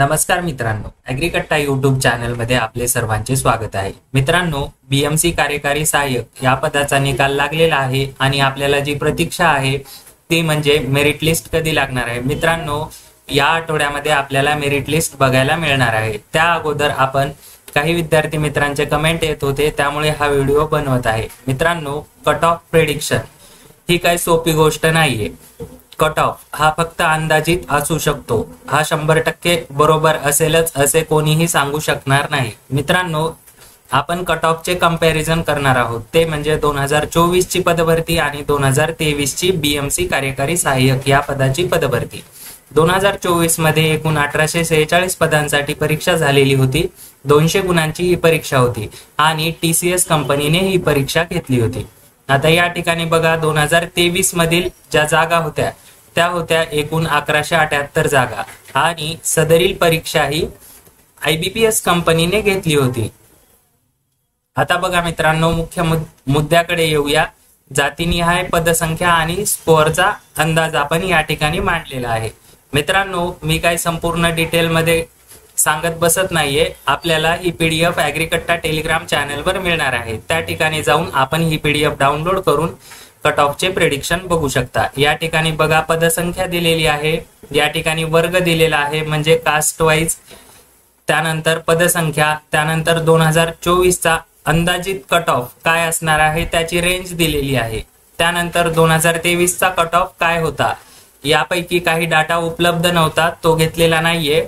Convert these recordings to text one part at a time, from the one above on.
नमस्कार मित्रांनो, ॲग्रीकट्टा यूट्यूब चॅनलमध्ये आपले सर्वांचे स्वागत आहे। मित्रांनो, बीएमसी कार्यकारी सहाय्यक या पदाचा निकाल लागलेला आहे आणि आपल्याला जी प्रतीक्षा आहे ती म्हणजे मेरिट लिस्ट कधी लागणार आहे। मित्रांनो, या आठवड्यामध्ये आपल्याला मेरिट लिस्ट बघायला मिळणार आहे। त्या अगोदर आपण काही विद्यार्थी मित्रांचे कमेंट येत होते, त्यामुळे हा व्हिडिओ बनवत आहे। मित्रांनो, कट ऑफ प्रेडिक्शन ही काही सोपी गोष्ट नाहीये। कट ऑफ हा फक्त अंदाजित असू शकतो, हा 100% बरोबर असेलच असे कोणीही सांगू शकणार नाही। मित्रांनो, आपण कट ऑफचे कंपॅरिझन करणार आहोत, ते म्हणजे 2024 ची पदभरती आणि 2023 ची बीएमसी कार्यकारी सहाय्यक या पदाची पदभरती। 2024 मध्ये एकूण 1846 पदांसाठी परीक्षा झालेली होती। 200 गुणांची ही परीक्षा होती आणि टीसीएस कंपनीने ही परीक्षा घेतली होती। आता या ठिकाणी बघा, 2023 मधील ज्या जागा होत्या त्या होत्या एकूण 1178 जागा आणि सदरील परीक्षा ही आयबीपीएस कंपनीने घेतली होती। आता बघा मित्रांनो, मुख्य मुद्द्याकडे येऊया। जातीनिहाय पदसंख्या आणि स्कोअरचा अंदाज आपण या ठिकाणी मांडलेला आहे। मित्रांनो, मी काही संपूर्ण डिटेल मध्ये सांगत बसत नाहीये। आपल्याला ही पीडीएफ ॲग्रीकट्टा टेलिग्राम चॅनलवर मिळणार आहे। त्या ठिकाणी जाऊन आपण ही पीडीएफ डाउनलोड करून कट ऑफचे प्रेडिक्शन बघू शकता। या ठिकाणी बघा, पदसंख्या दिलेली आहे, या ठिकाणी वर्ग दिलेला आहे म्हणजे कास्ट वाईज, त्यानंतर पदसंख्या, त्यानंतर 2024 चा अंदाजित कट ऑफ काय असणार आहे त्याची रेंज दिलेली आहे, त्यानंतर 2023 चा कट ऑफ काय होता। यापैकी काही डाटा उपलब्ध नव्हता, तो घेतलेला नाहीये।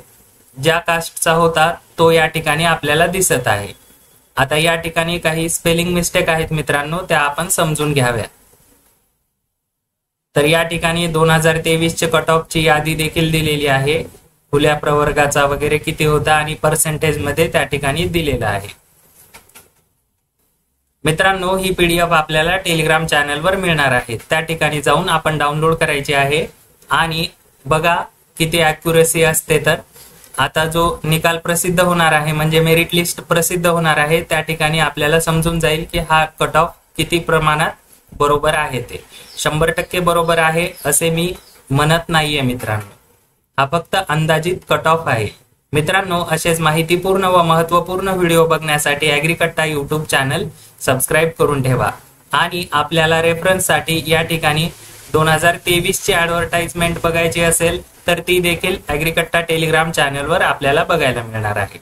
ज्या कास्टचा होता तो या ठिकाणी आपल्याला दिसत आहे। आता या ठिकाणी काही स्पेलिंग मिस्टेक आहेत मित्रांनो, त्या आपण समजून घ्याव्या। तर या ठिकाणी 2023 चे कट ऑफ ची यादी देखील दिलेली आहे, खुल्या प्रवर्गाचा वगैरे किती होता आणि पर्सेंटेज मध्ये त्या ठिकाणी दिलेला आहे। मित्रांनो, ही पीडीएफ आपल्याला टेलिग्राम चॅनलवर मिळणार आहे। त्या ठिकाणी जाऊन आपण डाउनलोड करायची आहे आणि बघा किती ॲक्युरसी असते। तर आता जो निकाल प्रसिद्ध होणार आहे म्हणजे मेरिट लिस्ट प्रसिद्ध होणार आहे, त्या ठिकाणी आपल्याला समजून जाईल की हा कट ऑफ किती प्रमाणात बरोबर आहे। ते 100% बरोबर आहे असे मी म्हणत नाहीये मित्रांनो, हा फक्त अंदाजित कट ऑफ आहे। मित्रांनो, असेच माहितीपूर्ण व महत्त्वपूर्ण व्हिडिओ बघण्यासाठी ॲग्रीकट्टा यूट्यूब चॅनल सबस्क्राईब करून ठेवा आणि आपल्याला रेफरन्ससाठी या ठिकाणी 2023 ची ॲडव्हर्टाइजमेंट बघायची असेल तर ती देखील ॲग्रीकट्टा टेलिग्राम चॅनलवर आपल्याला बघायला मिळणार आहे।